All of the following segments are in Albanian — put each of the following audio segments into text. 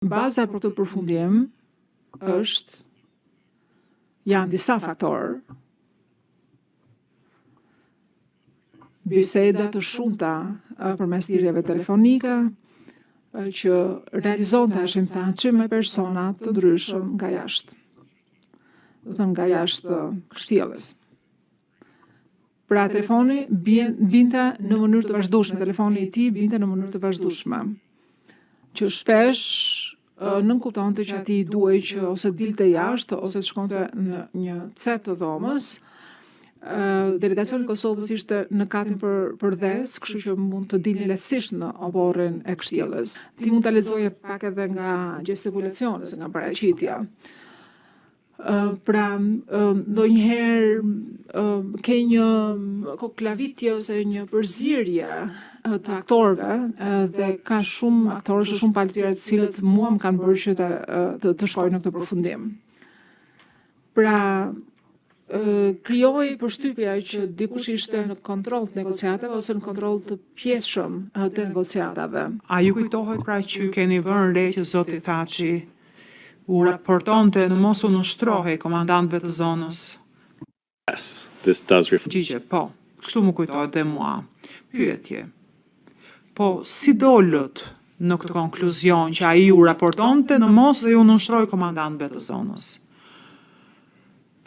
Baza për këtë përfundim janë disa faktorë. Biseda të shumta përmes thirrjeve telefonike që realizonte Hashim Thaçi me persona të ndryshëm nga jashtë. Do të thënë nga jashtë kështjellës. Pra telefoni binte në mënyrë të vazhdueshme, telefoni i tij binte në mënyrë të vazhdueshme. Që shpesh nënkuptonte që atij duhej që ose dilte jashtë ose të shkonte në një cep të dhomës. Delegacioni i Kosovës ishte në katin përdhes, kështu që mund të dilni lehtësisht në oborrin e kështjellës. Ti mund ta lexoje pak edhe nga gestikulacioni ose nga paraqitja. Pra, ndonjëherë ke një koklavitje ose një përzierje të aktorëve dhe ka shumë aktorë, shumë palëtira të cilët mua më kanë bërë që të shkojnë në këtë përfundim. Pra, krijoi përshtypja që dikush ishte në kontroll të negociatave ose në kontroll të pjesshëm të negociatave. A ju kujtohet pra që keni vënë re që zoti Thaçi u raportonte në mos u nështrohej komandantëve të zonës? Yes, this does reflect. Gjigje, po, kështu më kujtohet dhe mua. Pyetje. Po, si dolët në këtë konkluzion që ai u raportonte në mos dhe u nështroi komandantëve të zonës?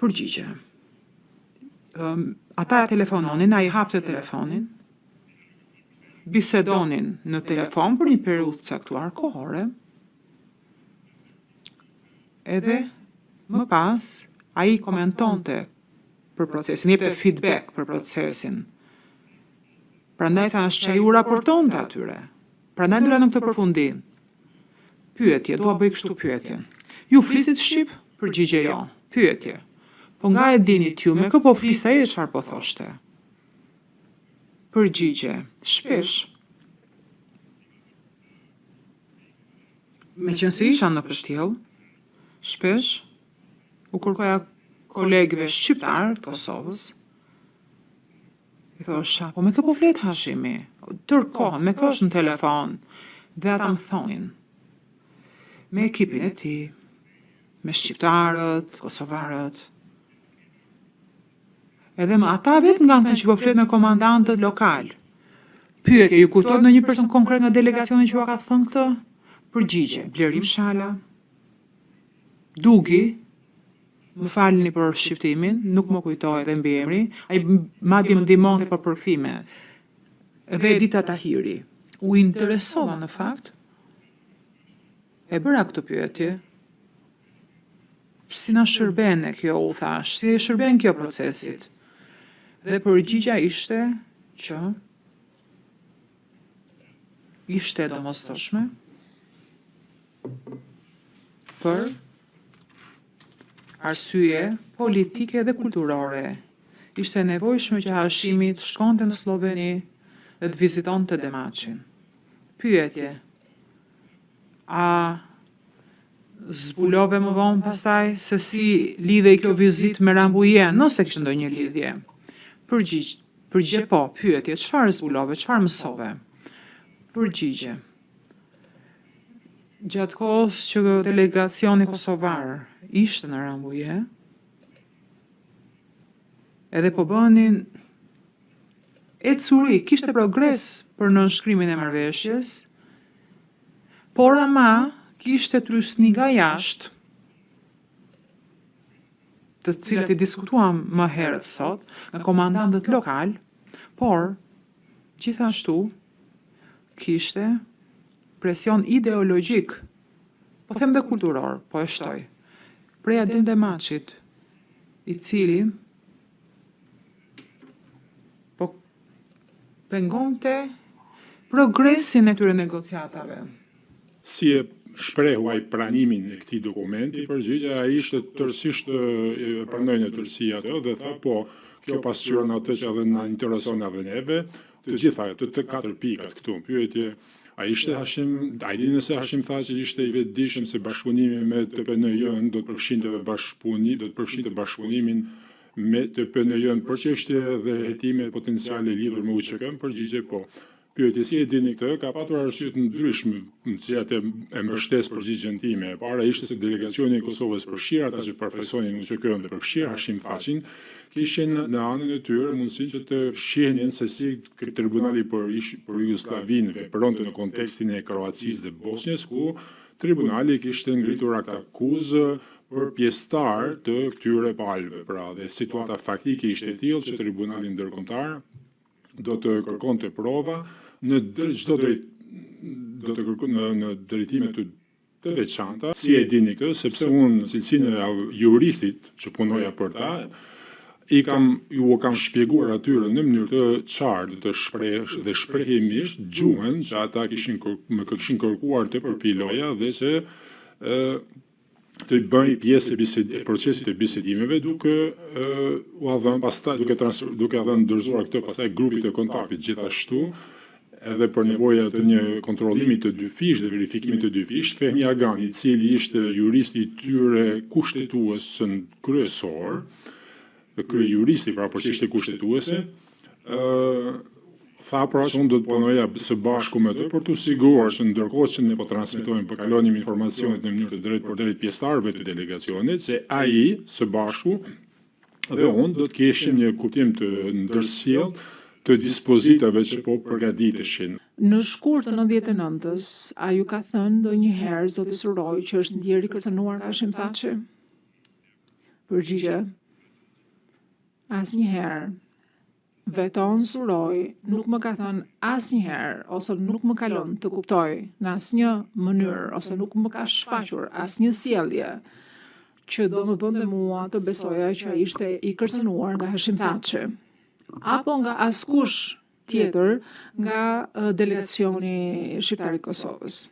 Përgjigje. Ata telefononin, ai hapte telefonin, bisedonin në telefon për një periudhë caktuar kohore, edhe më pas ai komentonte për procesin, jepte feedback për procesin. Prandaj thash që ai u raportonte atyre. Prandaj dola në këtë përfundim. Pyetje, dua bëj kështu pyetjen. Ju flisit shqip? Përgjigje jo. Pyetje. Po nga e dinit ju, me kë po fliste ai dhe çfarë po thoshte? Përgjigje. Shpesh. Me qenë se isha në kështjell, shpesh u kërkoja kolegëve shqiptar të Kosovës. I thosha, po me kë po flet Hashimi? Tërkohën, me kë është në telefon? Dhe ata më thonin, me ekipin e tij, me shqiptarët, kosovarët. Edhe më ata vetë nga thënë që po flet me komandantët lokal. Pyetje, ju kujtohet në një person konkret nga delegacioni që u ka thënë këtë? Përgjigje, Blerim Shala, Dugi, më falni për shqiptimin, nuk më kujtohet dhe mbi emri, ai madje më ndihmonte për përkthime. Dhe Edita Tahiri u interesova në fakt, e bëra këtë pyetje, si na shërben kjo, u thash, si e shërben kjo procesit. Dhe përgjigja ishte që ishte domosdoshme për arsye politike dhe kulturore. Ishte nevojshme që Hashimi të shkonte në Sloveni dhe të vizitonte Demaçin. Pyetje, a zbulove më vonë pastaj se si lidhej kjo vizitë me Rambujen, nëse kishte ndonjë lidhje? Përgjigje po, pyetje, çfarë zbulove, çfarë mësove? Përgjigje. Gjatë kohës që delegacioni kosovar ishte në Rambuje, edhe po bënin ecuri, kishte progres për nënshkrimin e marrëveshjes, por ama kishte trysni nga jashtë, të cilat i diskutuam më herët sot, nga komandantët lokal, por gjithashtu kishte presion ideologjik, po them dhe kulturor, po e shtoj, prej Adem Demaçit, i cili po pengonte progresin e këtyre negociatave. Si e shprehuaj pranimin e këtij dokumenti, përgjigja ai ishte tërësisht pranoi në tërësi atë dhe tha po, kjo pasqyron atë që edhe na intereson edhe neve, të gjitha të katër pikat këtu. Pyetje, a ishte Hashim, a i dini se Hashim tha që ishte i vetëdijshëm se bashkëpunimi me TPN-jën do të përfshinte bashkëpunimin me TPN-jën për çështje dhe hetime potenciale lidhur me UÇK-n? Përgjigje po. pyetje si e dini këtë, ka patur arsye të ndryshme në cilat e mbështes përgjigjen time. E para ishte se delegacioni i Kosovës përfshirë ata që përfaqësonin UÇK-n dhe përfshirë Hashim Thaçin, kishin në anën e tyre mundësinë që të shihnin se si tribunali për Jugosllavinë vepronte në kontekstin e Kroacisë dhe Bosnjës, ku tribunali kishte ngritur akuzë për pjesëtar të këtyre palëve. Pra, dhe situata faktike ishte e tillë që tribunali ndërkombëtar do të kërkonte prova në në drejtime të veçanta. Si e dini këtë, sepse unë në cilësinë e juristit që punoja për ta, ju kam shpjeguar atyre në mënyrë të qartë dhe shprehimisht gjuhën që ata më kishin kërkuar të përpiloja dhe që të bëj pjesë e procesit e bisedimeve duke dhënë dorëzuar këtë pastaj grupit të kontaktit. Gjithashtu, edhe për nevoja të një kontrollimi të dyfish dhe verifikimit të dyfish, Fehmi Agani, i cili ishte juristi i tyre kushtetues kryesor, kryejuristi pra por që ishte kushtetuese, tha pra që unë do të punoja së bashku me të për të siguruar që ndërkohë që ne po transmetojmë, po kalonim informacionet në mënyrë të drejtë për drejt pjesëtarëve të delegacionit, se ai së bashku dhe unë do të kishim një kuptim të ndërsjellë të dispozitave që po përgatiteshin. Në shkurt të 99-s, a ju ka thënë ndonjëherë zoti Suroj që është ndjerë i kërcënuar nga Hashim Thaçi? Përgjigje: asnjëherë. Veton Suroj nuk më ka thënë asnjëherë, ose nuk më kalon të kuptoj në asnjë mënyrë, ose nuk më ka shfaqur asnjë sjellje që do më bënte mua të besoja që ai ishte i kërcënuar nga Hashim Thaçi, apo nga askush tjetër nga delegacioni shqiptar i Kosovës.